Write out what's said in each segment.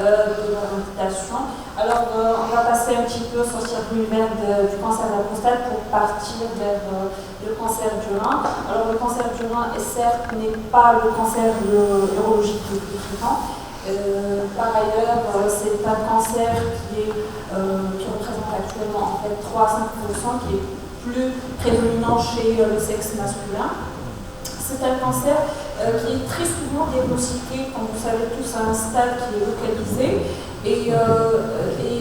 de leur invitation. Alors, on va passer un petit peu sur le circuit vert du cancer de la prostate pour partir vers le cancer du rein. Alors, le cancer du rein, certes, n'est pas le cancer urologique le plus fréquent. Par ailleurs, c'est un cancer qui représente actuellement en fait 3 à 5%, qui est plus prédominant chez le sexe masculin. C'est un cancer qui est très souvent diagnostiqué, comme vous savez tous, à un stade qui est localisé. Et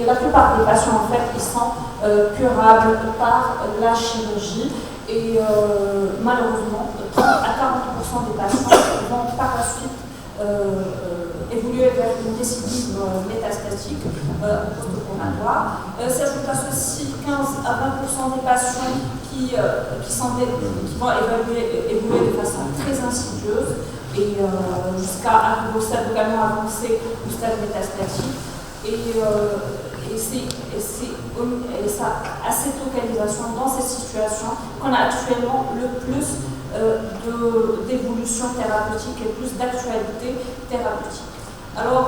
la plupart des patients, en fait, ils sont curables par la chirurgie. Et malheureusement, 30 à 40% des patients vont par la suite évoluer vers une récidive métastatique post-opératoire. S'ajoute à ceci 15 à 20% des patients qui vont évoluer de façon très insidieuse et jusqu'à arriver au stade localement avancé, au stade métastatique. Et c'est à cette localisation, dans cette situation, qu'on a actuellement le plus d'évolution thérapeutique et plus d'actualité thérapeutique. Alors,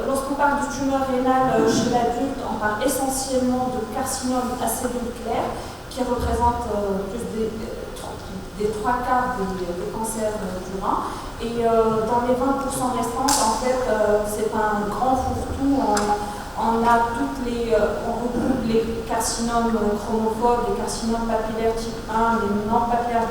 lorsqu'on parle de tumeur rénale chez l'adulte, on parle essentiellement de carcinome à cellules claires qui représente plus des 3 quarts des cancers du rein. Et dans les 20% restants, en fait, c'est un grand fourre-tout. On regroupe les carcinomes chromophobes, les carcinomes papillaires type 1, les non papillaires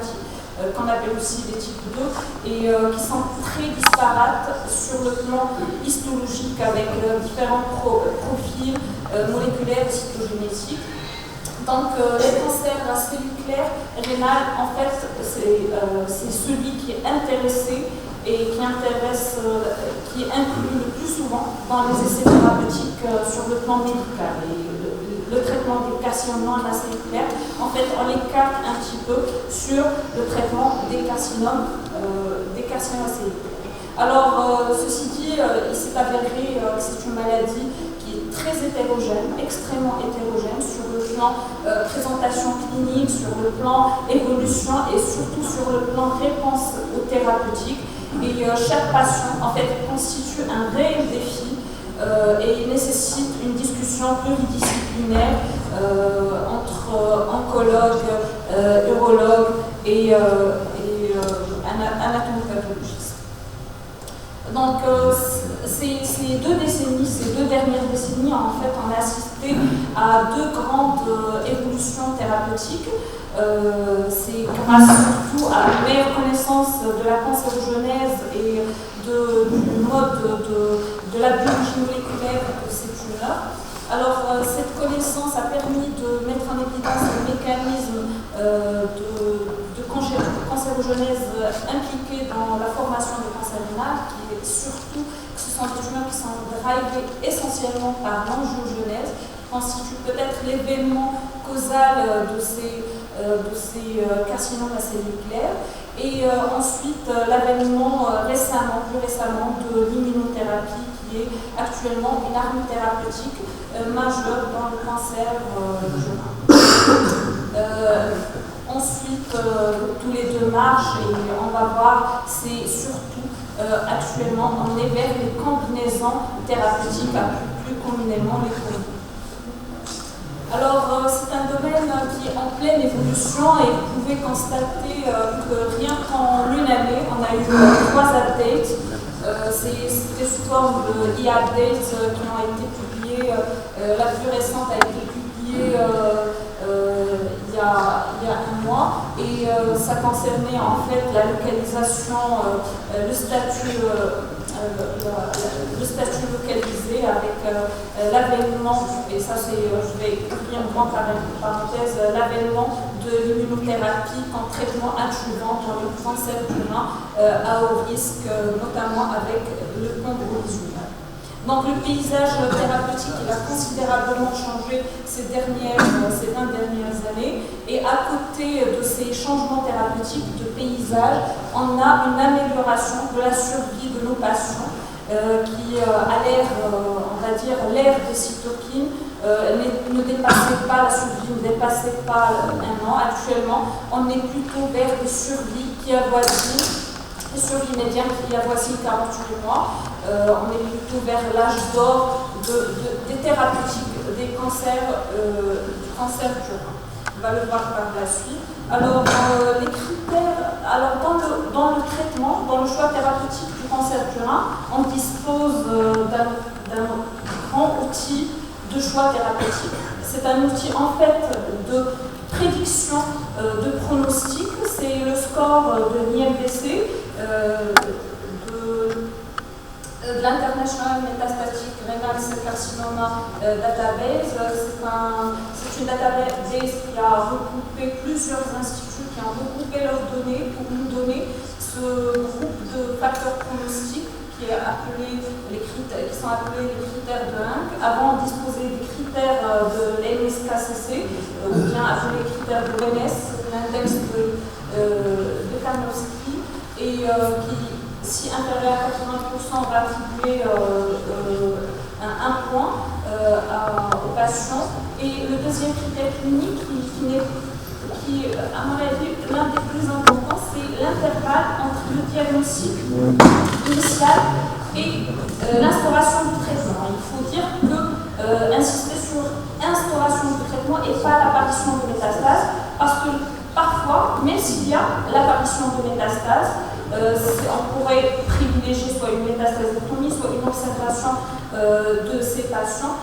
qu'on appelle aussi les types 2, et qui sont très disparates sur le plan histologique avec différents profils moléculaires et cytogénétiques. Donc, les cancers à cellules claires rénales, en fait, c'est celui qui est intéressé et qui inclut le plus souvent dans les essais thérapeutiques sur le plan médical. Et le traitement des carcinomes à cellules claires, en fait, on l'écarte un petit peu sur le traitement des carcinomes à cellules claires. Alors, ceci dit, il s'est avéré que c'est une maladie qui est très hétérogène, extrêmement hétérogène sur le plan présentation clinique, sur le plan évolution et surtout sur le plan réponse aux thérapeutiques. Et chaque patient, en fait, constitue un réel défi et il nécessite une discussion pluridisciplinaire entre oncologues, urologues et anatomopathologiste. Donc, ces 2 décennies, ces 2 dernières décennies, en fait, on a assisté à 2 grandes évolutions thérapeutiques. C'est grâce surtout à une meilleure connaissance de la cancérogenèse et du mode de la biologie moléculaire de ces tumeurs. Alors, cette connaissance a permis de mettre en évidence le mécanisme de cancérogenèse impliqué dans la formation de cancer rénal, qui est surtout que ce sont des tumeurs qui sont drivées essentiellement par l'angiogenèse, qui constitue peut-être l'événement causal de ces carcinomes à cellules claires. Et ensuite, l'avènement plus récemment de l'immunothérapie, qui est actuellement une arme thérapeutique majeure dans le cancer du rein. Ensuite, tous les 2 marchent et on va voir, c'est surtout actuellement, on est vers les combinaisons thérapeutiques, plus communément les combinaisons. Alors, c'est un domaine qui est en pleine évolution et vous pouvez constater que rien qu'en une année, on a eu 3 updates. C'était sous forme de e-updates qui ont été publiés. La plus récente a été publiée il y a 1 mois et ça concernait en fait la localisation, le statut localisé avec l'avènement, et ça c'est, je vais ouvrir une grande parenthèse, l'avènement de l'immunothérapie en traitement adjuvant dans le cancer du rein à haut risque, notamment avec le pembrolizumab. Donc le paysage thérapeutique il a considérablement changé ces 20 dernières années, et à côté de ces changements thérapeutiques de paysage, on a une amélioration de la survie de nos patients qui à l'ère, on va dire, l'ère des cytokines ne dépassait pas, la survie ne dépassait pas 1 an. Actuellement, on est plutôt vers des survies qui avoisinent sur l'immédiat qui avoisine 48 mois. On est plutôt vers l'âge d'or des thérapeutiques des cancers, du cancer du rein. On va le voir par la suite. Alors, les critères, alors dans le traitement, dans le choix thérapeutique du cancer du rein, on dispose d'un grand outil de choix thérapeutique. C'est un outil en fait de prédiction de pronostic. C'est le score de l'IMDC, de l'International Metastatic Renal Cell Carcinoma Database. C'est une database qui a regroupé plusieurs instituts qui ont regroupé leurs données pour nous donner ce groupe de facteurs pronostiques qui sont appelés les critères de Hank. Avant, on disposait des critères de l'NSKCC, ou bien appelés critères de l'OMS, l'index de Karnofsky, et qui, si inférieur à 80%, va attribuer un point au patient. Et le deuxième critère clinique, qui à mon avis, l'un des plus importants, c'est l'intervalle entre le diagnostic initial et l'instauration du traitement. Il faut dire que insister sur l'instauration du traitement et pas l'apparition de métastases, parce que parfois, même s'il y a l'apparition de métastases, on pourrait privilégier soit une métastasectomie, soit une observation de ces patients,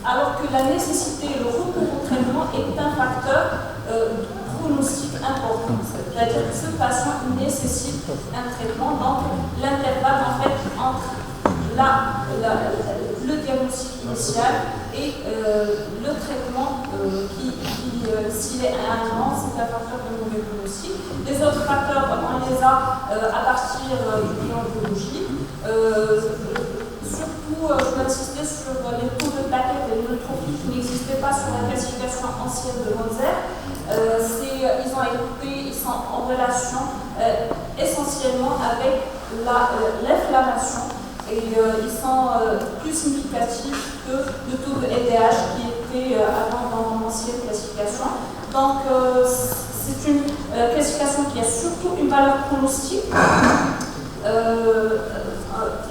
alors que la nécessité et le recours au traitement est un facteur pronostic important. C'est-à-dire que ce patient nécessite un traitement, donc l'intervalle en fait entre le diagnostic initial et le traitement s'il est à un an, c'est un facteur de mauvais pronostic. Les autres facteurs, on les a à partir du bilan biologique. Surtout, je veux insister sur les taux de plaquettes et de neutrophils qui n'existaient pas sur la classification ancienne de Moser. Ils sont en relation essentiellement avec l'inflammation et ils sont plus significatifs que le taux de LDH qui était avant dans l'ancienne classification. Donc, c'est une classification qui a surtout une valeur pronostique.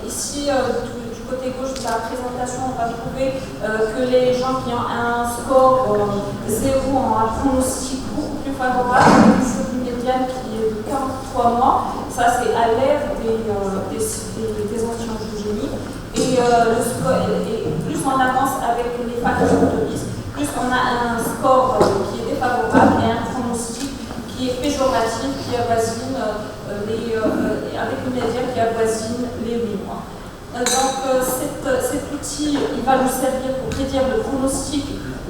Ici, du côté gauche de la présentation, on va trouver que les gens qui ont un score 0 ont un pronostic beaucoup plus favorable, une survie médiane qui est de 43 mois. Ça, c'est à l'ère des anti-angiogénies. Et le score, plus on avance avec les facteurs de risque, plus on a un score qui est défavorable et un pronostic qui est péjoratif, qui avoisine avec une médiane qui avoisine les 8 mois. Donc cet outil, il va nous servir pour prédire le pronostic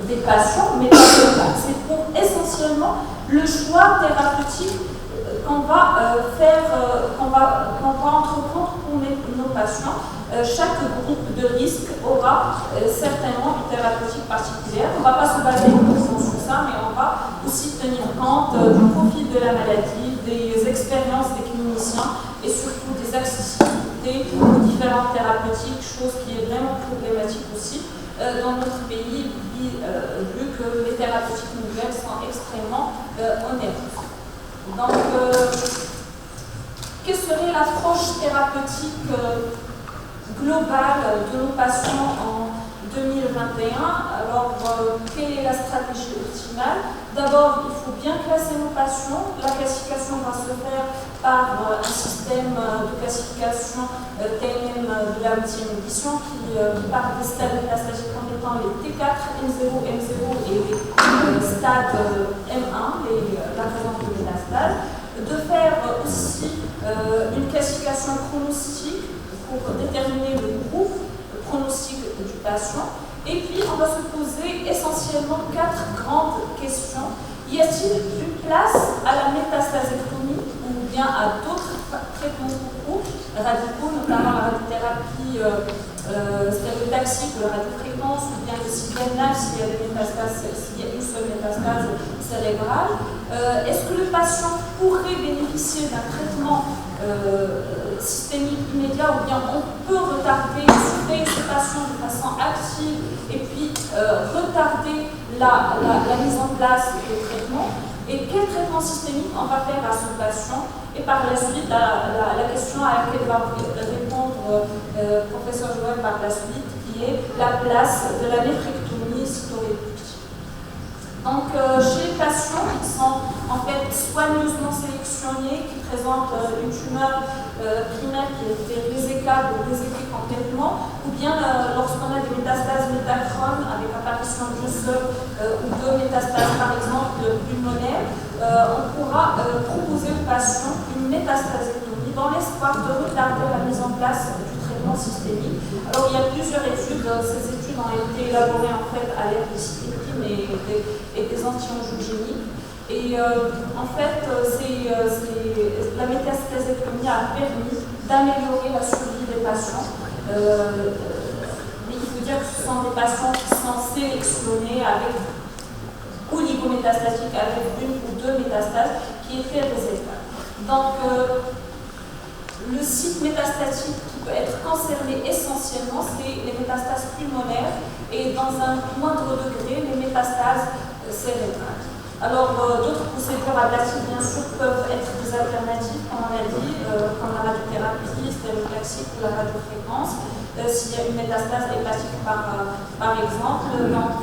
des patients, mais c'est pour essentiellement le choix thérapeutique qu'on va entreprendre pour nos patients. Chaque groupe de risque aura certainement une thérapeutique particulière. On ne va pas se baser uniquement sur ça, mais on va aussi tenir compte du profil de la maladie, des expériences des cliniciens et surtout des accessibilités aux différentes thérapeutiques, chose qui est vraiment problématique aussi dans notre pays, vu que les thérapeutiques nouvelles sont extrêmement onéreuses. Donc, quelle serait l'approche thérapeutique globale de nos patients en 2021? Alors, quelle est la stratégie optimale? D'abord, il faut bien classer nos patients. La classification va se faire par un système de classification TNM de la 8e édition qui part des stades métastasiques comme étant les T4, M0, M0 et les stades M1, la présence de métastases. De faire aussi une classification pronostique pour déterminer le groupe pronostic du patient. Et puis, on va se poser essentiellement 4 grandes questions. Y a-t-il une place à la métastasectomie ou bien à d'autres traitements radicaux, notamment la radiothérapie stéréotaxique de la radiofréquence ou bien le CBNAC s'il y a des métastases, s'il y a une seule métastase cérébrale? Est-ce que le patient pourrait bénéficier d'un traitement systémique immédiat ou bien on peut retarder, surveiller ce patient de façon active et puis retarder la mise en place du traitement? et quel traitement systémique on va faire à ce patient. Et par la suite, la question à laquelle va répondre professeur Joël par la suite, qui est la place de la néphrectomie cytoréductive. Donc, chez les patients qui sont en fait soigneusement sélectionnés, qui présentent une tumeur primaire qui a été résécable ou réséquée complètement, ou bien lorsqu'on a des métastases métachromes avec apparition d'une seule ou deux métastases, par exemple pulmonaires, on pourra proposer aux patients une métastasectomie dans l'espoir de retarder la mise en place du traitement systémique. Alors, il y a plusieurs études. Ces études ont été élaborées en fait à l'aide des cytokines et des anti-angiogéniques. Et en fait, la métastasectomie a permis d'améliorer la survie des patients. Mais il faut dire que ce sont des patients qui sont sélectionnés avec oligométastatiques, avec une ou deux métastases qui étaient résécables. Donc, le site métastatique qui peut être concerné essentiellement, c'est les métastases pulmonaires et dans un moindre degré, les métastases cérébrales. Alors, d'autres procédures ablatives, bien sûr, peuvent être des alternatives, comme on a dit, comme la radiothérapie stéréoclassique ou la radiofréquence, s'il y a une métastase hépatique, par exemple. Donc,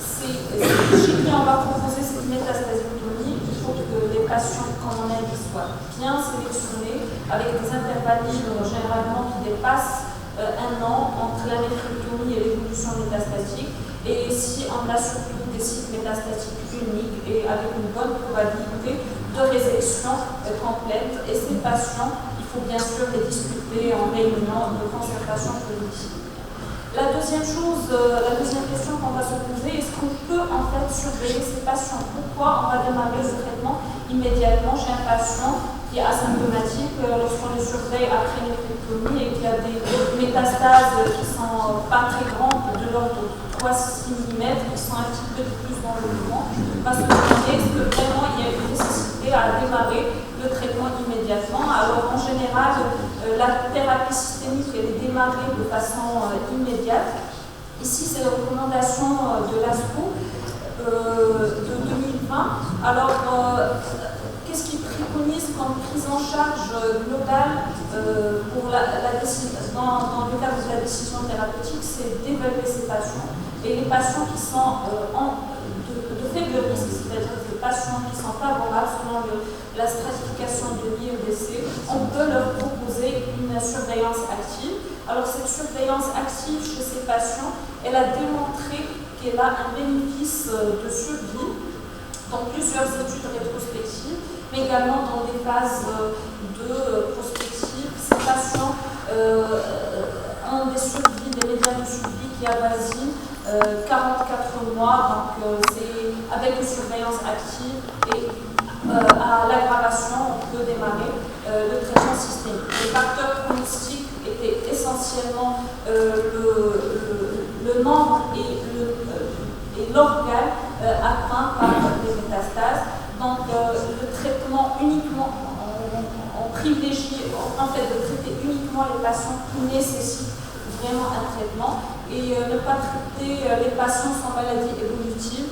chez qui on va proposer cette métastasectomie, il faut que les patients, comme on a dit, soient bien sélectionnés, avec des intervalles généralement qui dépassent un an entre la néphrectomie et l'évolution métastatique. Et si on a surtout des sites métastatiques uniques et avec une bonne probabilité de résection complète. Et ces patients, il faut bien sûr les discuter en réunion de concertation pluridisciplinaire. La deuxième question qu'on va se poser, est-ce qu'on peut en fait surveiller ces patients? Pourquoi on va démarrer ce traitement immédiatement chez un patient qui est asymptomatique lorsqu'on le surveille après néphrectomie et qui a des métastases qui ne sont pas très grandes, de l'ordre de 3-6 mm, qui sont un petit peu de plus dans le mouvement? On va se demander est-ce que vraiment il y a une nécessité à démarrer le traitement immédiatement. Alors en général, la thérapie systémique elle est démarrée de façon immédiate. Ici, c'est la recommandation de l'ASCO de 2020. Alors, qu'est-ce qu'il préconise comme prise en charge globale pour dans le cadre de la décision thérapeutique? C'est d'évaluer ces patients. Et les patients qui sont de faible risque, c'est-à-dire des patients qui sont favorables selon la stratification de l'IEDC, on peut leur proposer une surveillance active. Alors cette surveillance active chez ces patients, elle a démontré qu'elle a un bénéfice de survie dans plusieurs études rétrospectives, mais également dans des phases de prospective. Ces patients ont des survies, des médianes de survie qui avoisinent 44 mois, donc c'est avec une surveillance active et à l'aggravation, on peut démarrer le traitement systémique. Les facteurs pronostiques étaient essentiellement le nombre et l'organe atteint par les métastases. Donc le traitement uniquement, on privilégie en fait de traiter uniquement les patients qui nécessitent vraiment un traitement et ne pas traiter les patients sans maladie évolutive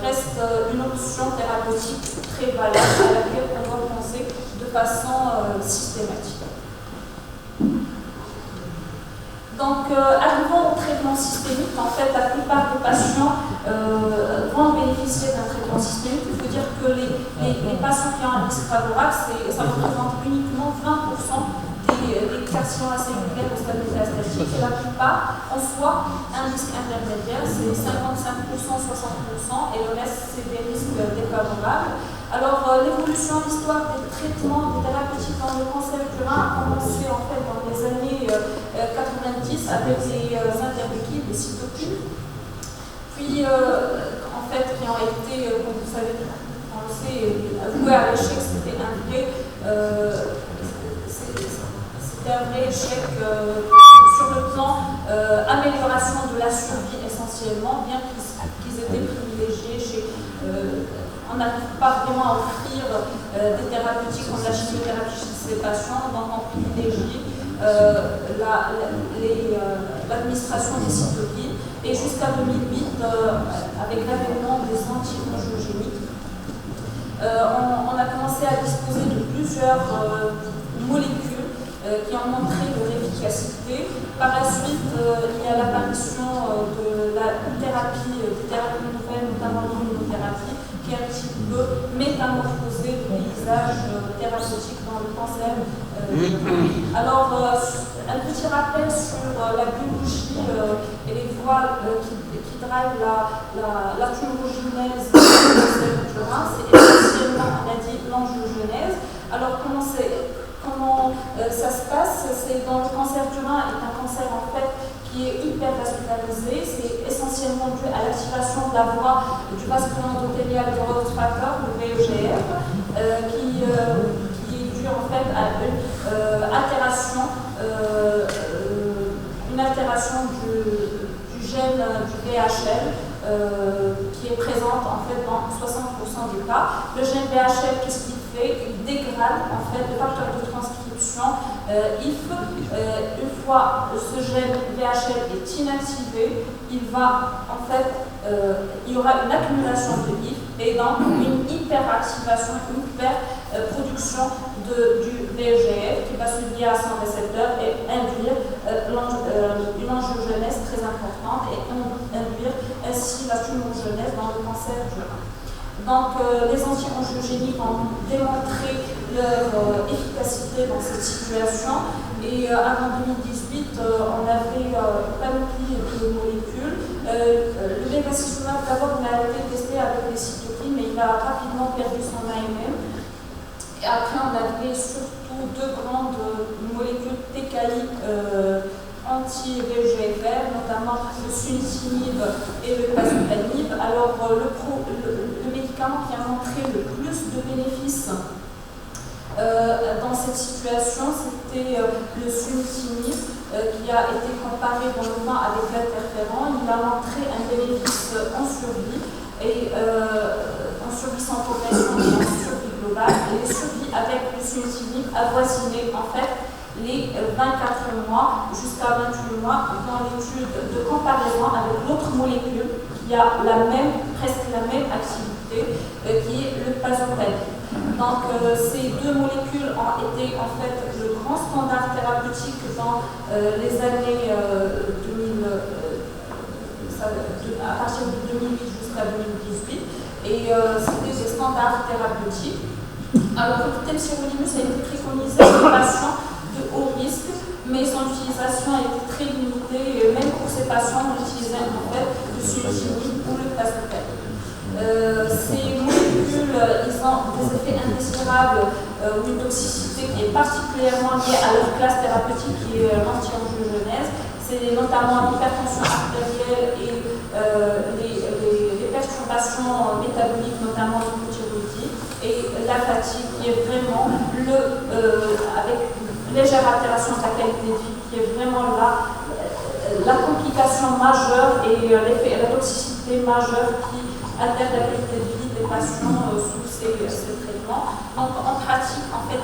reste une option thérapeutique très valable à laquelle on doit penser de façon systématique. Donc, arrivant au traitement systémique, en fait, la plupart des patients vont bénéficier d'un traitement systémique. Il faut dire que les patients qui ont un risque favorable, ça représente uniquement 20% des carcinomes cellulaires au stade métastatique. La plupart ont soit un risque intermédiaire, c'est 55%, 60%, et le reste, c'est des risques défavorables. Alors, l'évolution, l'histoire des traitements, des thérapeutiques dans le cancer du rein a commencé en fait dans les années 90 avec les interleukines, les cytokines. Puis, en fait, qui ont été, comme vous savez, on le sait, avoués à l'échec, c'était un vrai échec sur le plan amélioration de la survie essentiellement, bien qu'ils étaient privilégiés on n'arrive pas vraiment à offrir des thérapeutiques comme la chimiothérapie chez ces patients, donc on privilégie l'administration des cytokines. Et jusqu'à 2008, avec l'avènement des anti-angiogéniques, on a commencé à disposer de plusieurs molécules qui ont montré leur efficacité. Par la suite, il y a l'apparition de la thérapie, des thérapies nouvelles, notamment l'immunothérapie, qui a un petit peu métamorphosé le paysage thérapeutique dans le cancer. Alors, un petit rappel sur la biologie et les voies qui drivent la tumorigénèse du cancer du rein. C'est essentiellement, on a dit, l'angiogenèse. Alors, comment ça se passe? C'est dans le cancer du rein, est un cancer en fait qui est hypervascularisé. C'est essentiellement dû à l'activation de la voie du vasculaire endothélial de growth factor, le VEGF, qui est dû en fait à une altération du gène du VHL qui est présente en fait dans 60% des cas. Le gène VHL, qu'est-ce qu'il fait? Il dégrade en fait le facteur de transcription IF. Une fois ce gène VHL est inactivé, il va en fait, il y aura une accumulation de IF et donc une hyperactivation, une hyperproduction du VEGF qui va se lier à son récepteur et induire une angiogenèse très importante et induire ainsi la tumorigénèse dans le cancer du rein. Donc, les anti-angiogéniques ont démontré leur efficacité dans cette situation et avant 2018, on avait une panoplie de molécules. Le bevacizumab d'abord n'a été testé avec les cytokines, mais il a rapidement perdu son AMM. Et après, on avait surtout deux grandes molécules TKI anti-VEGFR, notamment le sunitinib et le pazopanib. Alors, le médicament qui a montré le plus de bénéfices dans cette situation, c'était le sunitinib qui a été comparé dans le temps avec l'interféron. Il a montré un bénéfice en survie, et en survie sans progression et en survie globale. Et les survies avec le sunitinib avoisinaient en fait les 24 mois jusqu'à 28 mois dans l'étude de comparaison avec l'autre molécule qui a presque la même activité, qui est le pazopanib. Donc ces deux molécules ont été en fait le grand standard thérapeutique dans les années 2000, à partir de 2008 jusqu'à 2018, et c'était des standards thérapeutiques. Alors le temsirolimus a été préconisé pour les patients de haut risque, mais son utilisation a été très limitée, et même pour ces patients, on utilisait en fait le sunitinib ou le pazopanib. Ces molécules, ils ont des effets indésirables ou une toxicité qui est particulièrement liée à leur classe thérapeutique qui est l'anti-angiogenèse. C'est notamment l'hypertension artérielle et les perturbations métaboliques, notamment l'hypothyroïdie, et la fatigue qui est vraiment avec légère altération de la qualité de vie, qui est vraiment la complication majeure et la toxicité majeure qui altère la qualité de vie des patients sous ces traitements. Donc en pratique, en fait,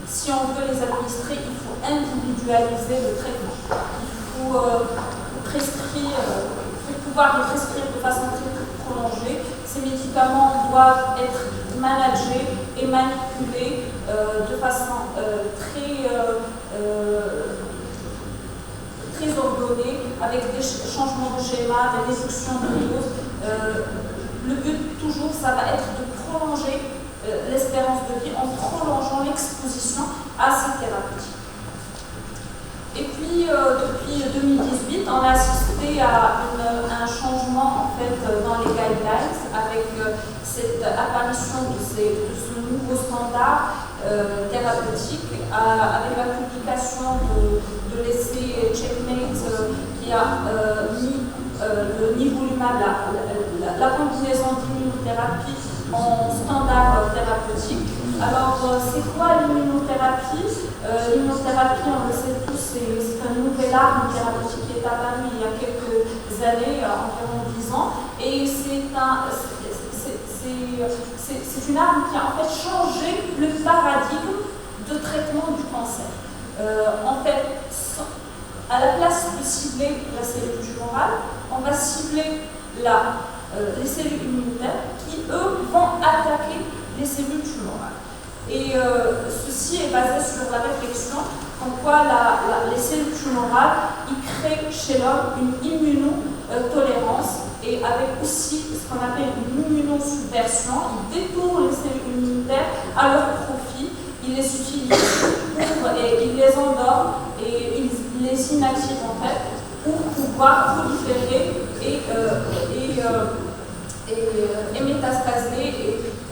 si on veut les administrer, il faut individualiser le traitement. Il faut pouvoir les prescrire de façon très prolongée. Ces médicaments doivent être managés et manipulés de façon très ordonnée, avec des changements de schéma, des réductions de doses. Le but, toujours, ça va être de prolonger l'espérance de vie en prolongeant l'exposition à ces thérapeutiques. Et puis, depuis 2018, on a assisté à un changement en fait, dans les guidelines avec cette apparition de ce nouveau standard thérapeutique, avec la publication de l'essai Checkmate qui a mis le nivolumab, la combinaison d'immunothérapie en standard thérapeutique. Alors, c'est quoi l'immunothérapie? L'immunothérapie, on le sait tous, c'est un nouvel arme thérapeutique qui est apparu il y a quelques années, environ 10 ans, et c'est une arme qui a en fait changé le paradigme de traitement du cancer. En fait, à la place de cibler la cellule tumorale, on va cibler les cellules immunitaires qui, eux, vont attaquer les cellules tumorales. Et ceci est basé sur la réflexion comme quoi les cellules tumorales ils créent chez l'homme une immunotolérance et avec aussi ce qu'on appelle une immunosuppression. Ils détournent les cellules immunitaires à leur profit, ils les utilisent et ils les endorment et ils les inactivent en fait pour pouvoir proliférer et métastaser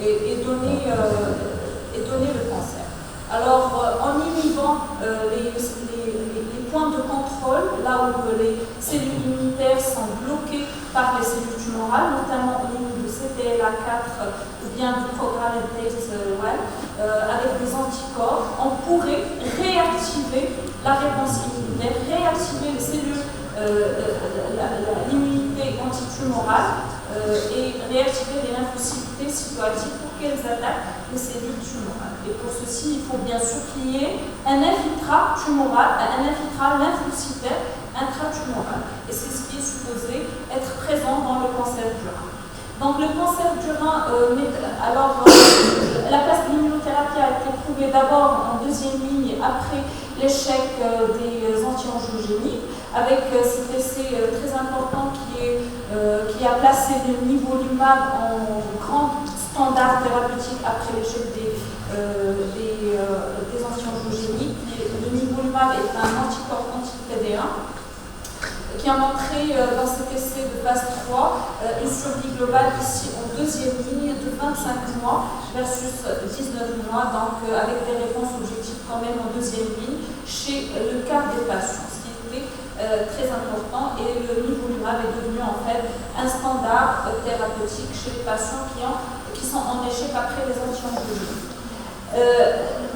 et donner le cancer. Alors, en inhibant les points de contrôle, là où les cellules immunitaires sont bloquées par les cellules tumorales, notamment au niveau du CTLA4 ou bien du programme avec des anticorps, on pourrait réactiver la réponse immunitaire, réactiver les cellules, l'immunité antitumorale et réactiver les lymphocytes T cytoactifs pour qu'elles attaquent les cellules tumorales. Et pour ceci, il faut bien sûr qu'il y ait un infiltrat tumoral, un infiltrat lymphocytaire intratumoral. Et c'est ce qui est supposé être présent dans le cancer du rein. Donc le cancer du rein, la place de l'immunothérapie a été prouvée d'abord en deuxième ligne après l'échec des anti-angiogéniques, avec cet essai très important qui a placé le nivolumab en grand standard thérapeutique après l'échec des anti-angiogéniques. Le nivolumab est un anticorps anti-PD1 qui a montré dans cet essai de phase 3 une survie globale ici en deuxième ligne de 25 mois versus 19 mois, donc avec des réponses objectives quand même en deuxième ligne chez le quart des patients, ce qui était très important, et le nivolumab est devenu en fait un standard thérapeutique chez les patients qui sont en échec après les anti-angiogéniques.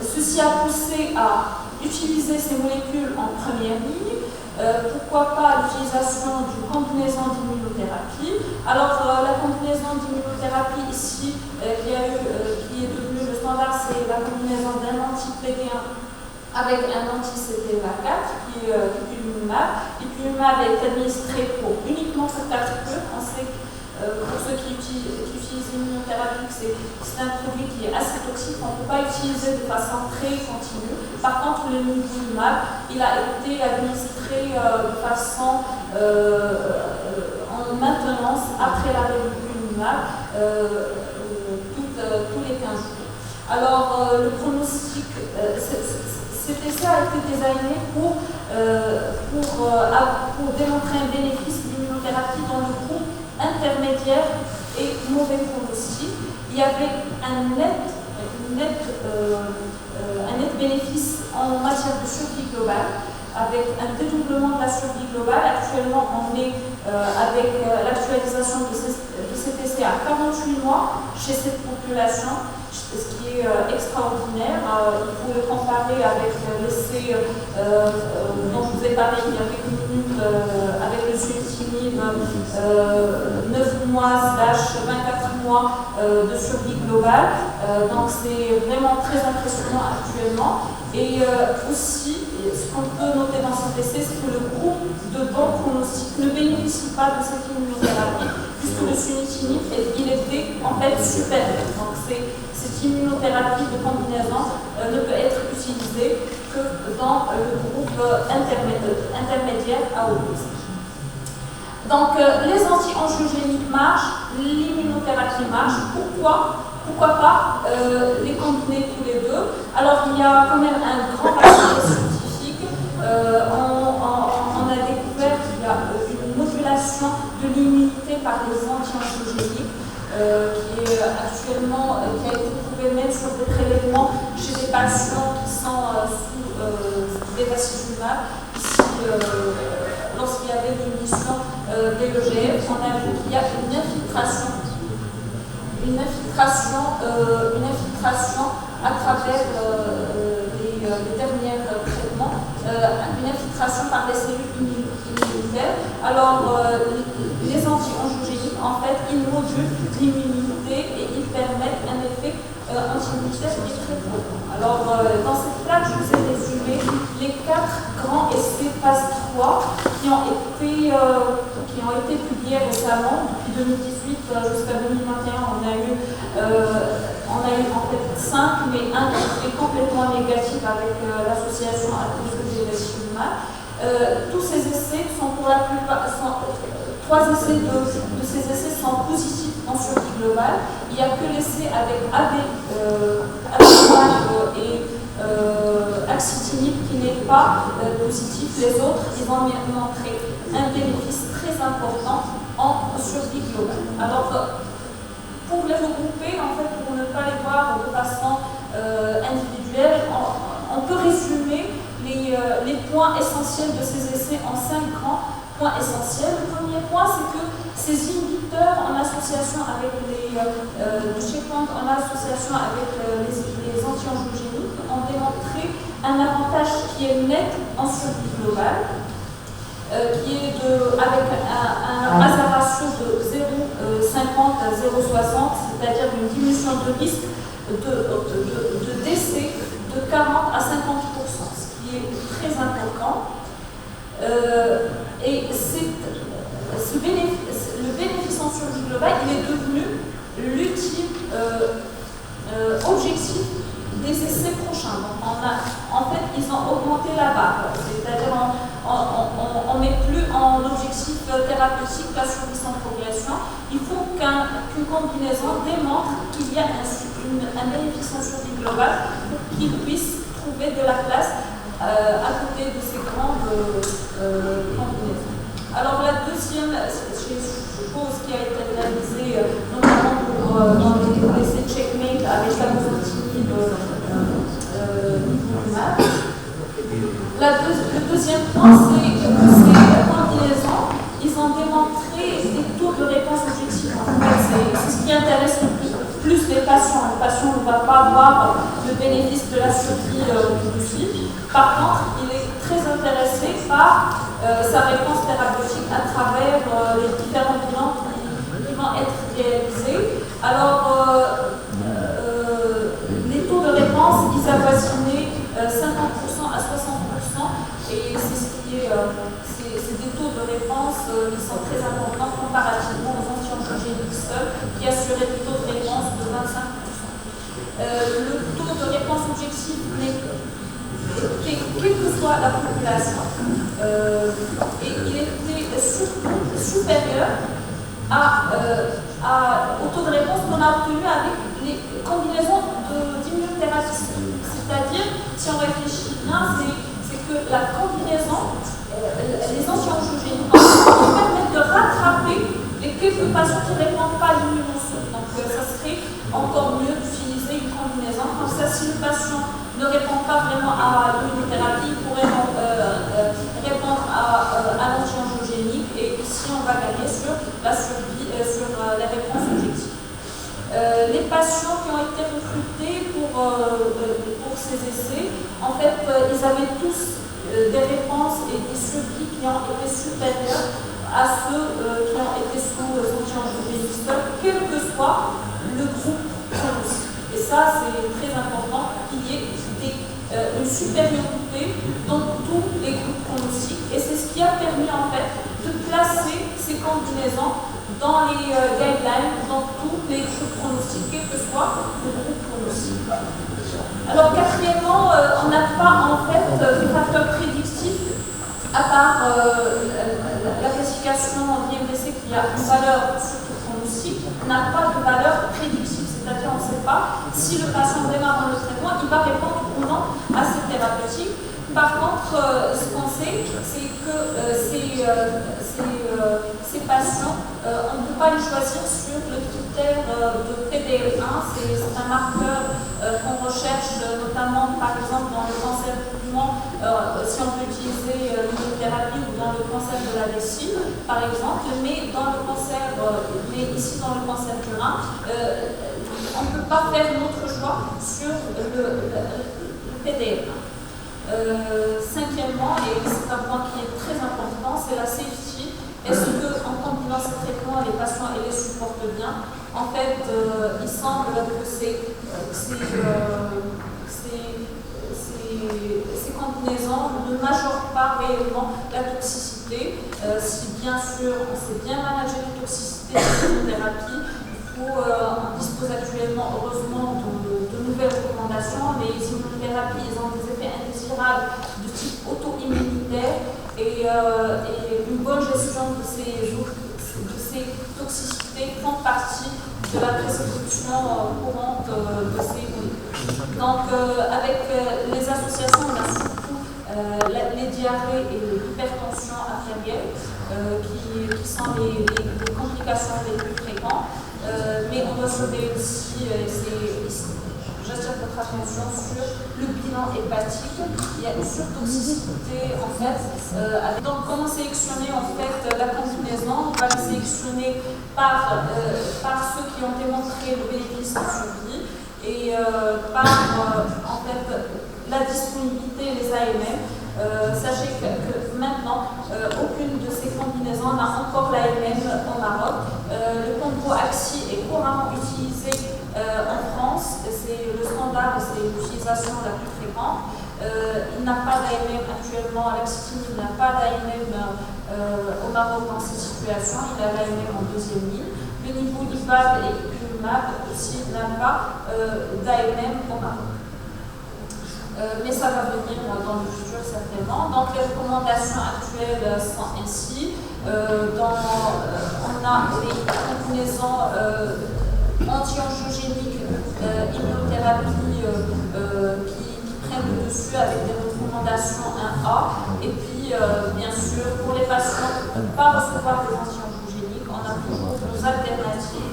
Ceci a poussé à utiliser ces molécules en première ligne. Pourquoi pas l'utilisation d'une combinaison d'immunothérapie. Alors la combinaison d'immunothérapie ici qui est devenue le standard, c'est la combinaison d'un anti-PD1 avec un anti-CTLA4 qui est ipilimumab. Ipilimumab est administré pour uniquement cette catégorie. On sait pour ceux qui utilisent l'immunothérapie, c'est un produit qui est assez toxique, on ne peut pas utiliser de façon très continue. Par contre, le nivolumab, il a été administré de façon en maintenance après l'arrêt du nivolumab tous les 15 jours. Alors, le pronostic, cet essai a été designé pour démontrer un bénéfice de l'immunothérapie dans le groupe intermédiaire et mauvais pronostic. Il y avait un net bénéfice en matière de survie globale, avec un dédoublement de la survie globale. Actuellement, on est avec l'actualisation de cet essai à 48 mois chez cette population, ce qui est extraordinaire. Il faut le comparer avec l'essai dont je vous ai parlé il y a quelques minutes avec le sunitinib, 9 mois / 24 mois de survie globale. Donc c'est vraiment très impressionnant actuellement. Et aussi, ce qu'on peut noter dans cet essai, c'est que le groupe de bon pronostic ne bénéficie pas de cette immunothérapie, puisque le sunitinib, il était en fait supérieur. Donc cette immunothérapie de combinaison ne peut être utilisée que dans le groupe intermédiaire à haut risque. Donc les anti-angiogéniques marchent, l'immunothérapie marche. Pourquoi pas les combiner tous les deux? Alors il y a quand même un grand rapport scientifique. On a découvert qu'il y a une modulation de l'immunité par les anti-angiogéniques qui a été prouvée même sur des prélèvements chez des patients qui sont sous bevacizumab. Ici, lorsqu'il y avait l'émission d'EGF, on a vu qu'il y a une infiltration à travers les derniers traitements, une infiltration par les cellules immunitaires. Alors, les anti-angiogéniques, en fait, ils modulent l'immunité et ils permettent un effet anti-immunitaire qui est très profond. Alors, dans cette plaque, je vous ai résumé les 4 grands essais phase 3 qui ont été qui ont été publiées récemment. Depuis 2018 jusqu'à 2021, on a eu en fait 5, mais un qui est complètement négatif avec l'association à cause des régimes humains. Tous ces essais sont pour la plupart, 3 essais de ces essais sont positifs en survie globale. Il n'y a que l'essai avec et axitinib qui n'est pas positif. Les autres, ils ont montré un bénéfice très important en survie globale. Alors, pour les regrouper, en fait, pour ne pas les voir de façon individuelle, on peut résumer les points essentiels de ces essais en 5 grands points essentiels. Le premier point, c'est que ces inhibiteurs en association avec le checkpoint, en association avec les anti-angiogéniques, ont démontré un avantage qui est net en survie globale, qui est avec un hazard ratio de 0,50 à 0,60, c'est-à-dire une diminution de risque de décès de 40 à 50%, ce qui est très important. Et le bénéfice en survie globale, il est devenu l'ultime objectif des essais prochains. Donc en fait, ils ont augmenté la barre, c'est-à-dire on met plus en objectif thérapeutique la survie sans progression. Il faut qu'une combinaison démontre qu'il y a un bénéfice en survie globale pour qu'ils puissent trouver de la place à côté de ces grandes combinaisons. Alors la deuxième chose qui a été réalisée, notamment dans les essais checkmate avec la mosotinib nivolumab. Le deuxième point, c'est que ces combinaisons, ils ont démontré des taux de réponse objectifs. En fait, c'est ce qui intéresse le plus les patients. Le patient ne va pas avoir le bénéfice de la survie tout. Par contre, il est très intéressé par sa réponse thérapeutique à travers les différents bilans qui vont être réalisés. Alors, les taux de réponse, ils avoisinaient 50% à 60%, et c'est ce qui est, c'est des taux de réponse qui sont très importants comparativement aux anti-angiogéniques seuls, qui assuraient des taux de réponse de 25%. Le taux de réponse objectif quelle que soit la population, et il était surtout supérieur au taux de réponse qu'on a obtenu avec les combinaisons d'immunothérapie. C'est-à-dire, si on réfléchit bien, c'est que la combinaison, les anti-angiogéniques, permettent de rattraper les quelques patients qui ne répondent pas à l'immunosome. Donc, ça serait encore mieux d'utiliser une combinaison. Comme ça, si le patient ne répond pas vraiment à l'immunothérapie, il pourrait répondre à l'anti-angiogénique, et ici on va gagner sur la survie, sur les réponses objectives. Les patients qui ont été recrutés pour ces essais, en fait, ils avaient tous des réponses et des survies qui ont été supérieures à ceux qui ont été sous anti-angiogéniques, quel que soit le groupe pronostic. Et ça, c'est très important qu'il y ait une supériorité dans tous les groupes pronostiques. Et c'est ce qui a permis en fait de placer ces combinaisons dans les guidelines, dans tous les groupes pronostiques, quel que soit le groupe pronostique. Alors quatrièmement, on n'a pas en fait des facteurs prédictifs à part la classification d'IMDC qui a une valeur surtout pronostique, n'a pas de valeur prédictive. C'est-à-dire on ne sait pas si le patient démarre dans le traitement, il va répondre ou non à cette thérapeutique. Par contre, ce qu'on sait, c'est que ces patients, on ne peut pas les choisir sur le critère de PDL1. C'est un marqueur qu'on recherche notamment, par exemple, dans le cancer du poumon, si on peut utiliser l'immunothérapie, ou dans le cancer de la vessie, par exemple, mais dans le cancer, ici dans le cancer du rein, on ne peut pas faire notre choix sur le PDL1. Cinquièmement, et c'est un point qui est très important, c'est la safety. Est-ce qu'en combinant ces traitements, les patients les supportent bien? En fait, il semble que ces combinaisons ne majorent pas réellement la toxicité. toxicité. Si bien sûr on sait bien manager les toxicités de l'immunothérapie, on dispose actuellement, heureusement, de nouvelles recommandations. Les immunothérapies, ils ont des effets indésirables de type auto-immunitaire et une bonne gestion de ces toxicités font partie de la prescription courante de ces molécules. Donc, avec les associations, on a surtout les diarrhées et l'hypertension artérielle qui sont les complications les plus fréquentes. Mais on doit sauver aussi, j'attire votre attention sur le bilan hépatique. Il y a une surtoxicité en fait. Donc comment sélectionner en fait la combinaison? On va la sélectionner par ceux qui ont démontré le bénéfice en survie et par en fait la disponibilité, les AMM. Sachez que maintenant, aucune de ces combinaisons n'a encore l'AMM au Maroc. Le combo Axi est couramment utilisé en France. C'est le standard, c'est l'utilisation la plus fréquente. Il n'a pas d'AMM actuellement, Laxitine n'a pas d'AMM au Maroc dans ces situations. Il a l'AMM en deuxième ligne. Le niveau d'IPAB et Ipilimab aussi n'a pas d'AMM au Maroc. Mais ça va venir dans le futur certainement. Donc les recommandations actuelles sont ainsi. On a les combinaisons anti-angiogéniques, immunothérapie qui prennent le dessus avec des recommandations 1A. Et puis bien sûr pour les patients qui ne peuvent pas recevoir des anti-angiogéniques, on a toujours nos alternatives.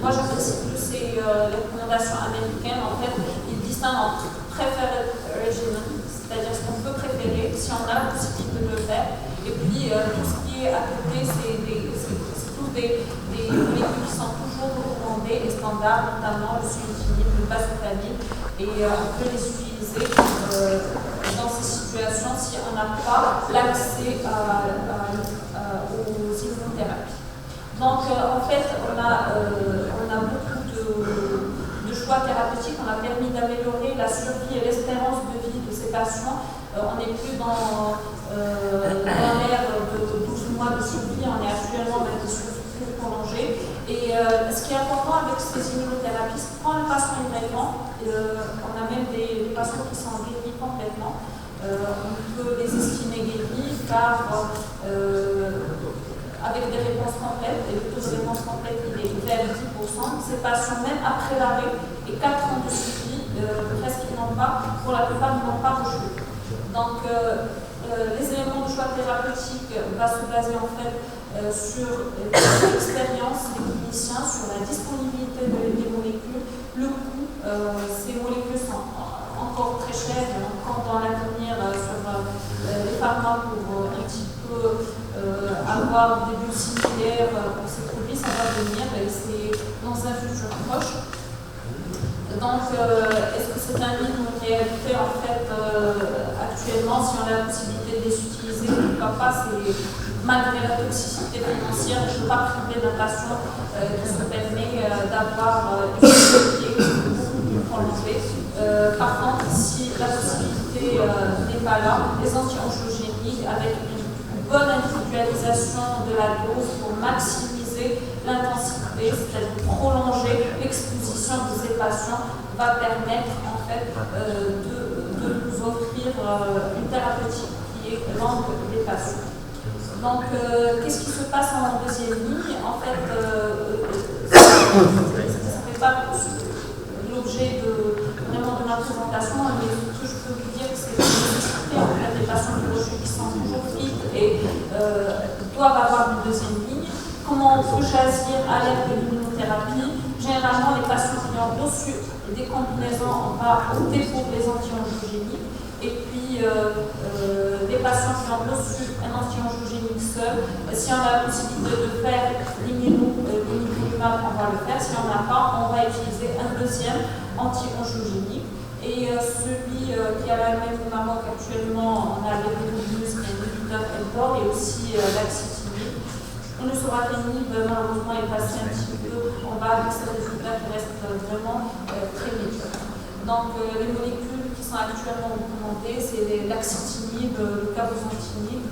Moi j'apprécie plus les recommandations américaines. En fait, ils distinguent entre preferred regimen, c'est-à-dire ce qu'on peut préférer si on a la possibilité de le faire, et puis tout ce qui est à côté, c'est tous des molécules qui sont toujours recommandées et standards, notamment le sunitinib, le basophilane, et on peut les utiliser dans ces situations si on n'a pas l'accès aux immunothérapies. Donc, en fait, on a beaucoup de choix thérapeutiques. On a permis d'améliorer la survie et l'espérance de vie de ces patients. On n'est plus dans l'ère de 12 mois de survie, on est actuellement dans des survies plus prolongées. Et ce qui est important avec ces immunothérapies, c'est que quand le patient est traitement, on a même des patients qui sont guéris complètement. On peut les estimer guéris car avec des réponses complètes, et le taux de réponse complète il est vers 10%. Ces patients, même après l'arrêt et 4 ans de suivi, presque ils n'ont pas, pour la plupart, ils n'ont pas reçu. Donc, les éléments de choix thérapeutique vont se baser en fait sur l'expérience des cliniciens, sur la disponibilité des molécules, le coût. Ces molécules sont encore très chères, et encore dans l'avenir sur les pharma pour un petit peu avoir des bulles similaires pour ces produits, ça va venir et c'est dans un futur proche. Donc, est-ce que c'est un mythe ou une réalité en fait actuellement, si on a la possibilité de les utiliser, pourquoi pas, c'est malgré la toxicité financière, je ne peux pas priver d'un patient qui se permet d'avoir une vie beaucoup plus prolongée. Par contre, si la possibilité n'est pas là, les anti-angiogéniques avec une bonne individualisation de la dose pour maximiser l'intensité, c'est-à-dire prolonger l'exposition de ces patients, va permettre en fait de nous offrir une thérapeutique qui est longue des patients. Donc, qu'est-ce qui se passe en deuxième ligne? En fait, ça ne fait pas l'objet vraiment de ma présentation, mais ce que je peux vous dire, c'est que en fait, les patients qui sont toujours fit et doivent avoir une deuxième ligne. Comment on peut choisir à l'aide de l'immunothérapie? Généralement, les patients qui ont reçu des combinaisons, on va opter pour les anti-angiogéniques. Et puis, les patients qui ont reçu un anti-angiogénique seul, si on a la possibilité de faire l'ipilimumab, on va le faire. Si on n'a pas, on va utiliser un deuxième anti-angiogénique. Et celui qui a la même Maroc actuellement, on a l'Evenibus qui est un inhibiteur mTOR et aussi l'axitinib. Le sorafenib, malheureusement, est passé un petit peu en bas avec ces résultats qui restent vraiment très médiocres. Donc, les molécules qui sont actuellement recommandés, c'est l'axitinib, le cabozantinib.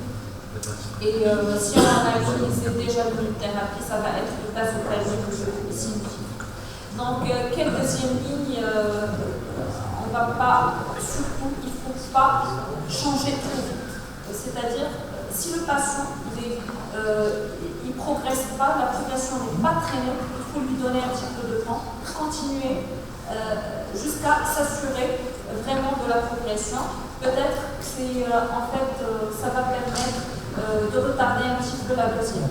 Et si on a utilisé déjà l'immunothérapie, ça va être le tazobactam ici. Donc, quelle deuxième ligne, on ne va pas, surtout, il ne faut pas changer trop vite. C'est-à-dire, si le patient il progresse pas, la progression n'est pas très nette, il faut lui donner un petit peu de temps, continuer jusqu'à s'assurer vraiment de la progression. Peut-être que en fait, ça va permettre de retarder un petit peu la deuxième.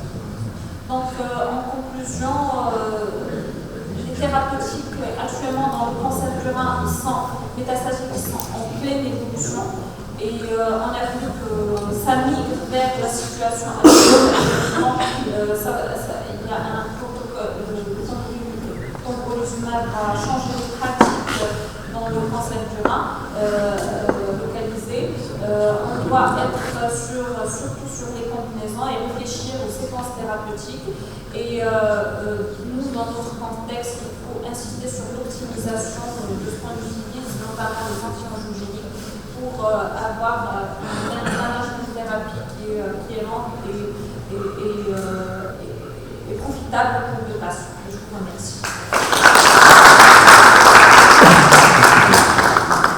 Donc, en conclusion, les thérapeutiques actuellement dans le cancer du rein, ils sont métastatiques, ils sont en pleine évolution. Et on a vu que ça migre vers la situation actuelle. Il y a un protocole, le pembrolizumab a changé de pratique dans le cancer du rein localisé. On doit être surtout sur les combinaisons et réfléchir aux séquences thérapeutiques. Et nous, dans notre contexte, il faut insister sur l'optimisation de ce point de vue, notamment les anti-angiogéniques, pour avoir un management de thérapie qui est lent et profitable pour le patient. Je vous remercie.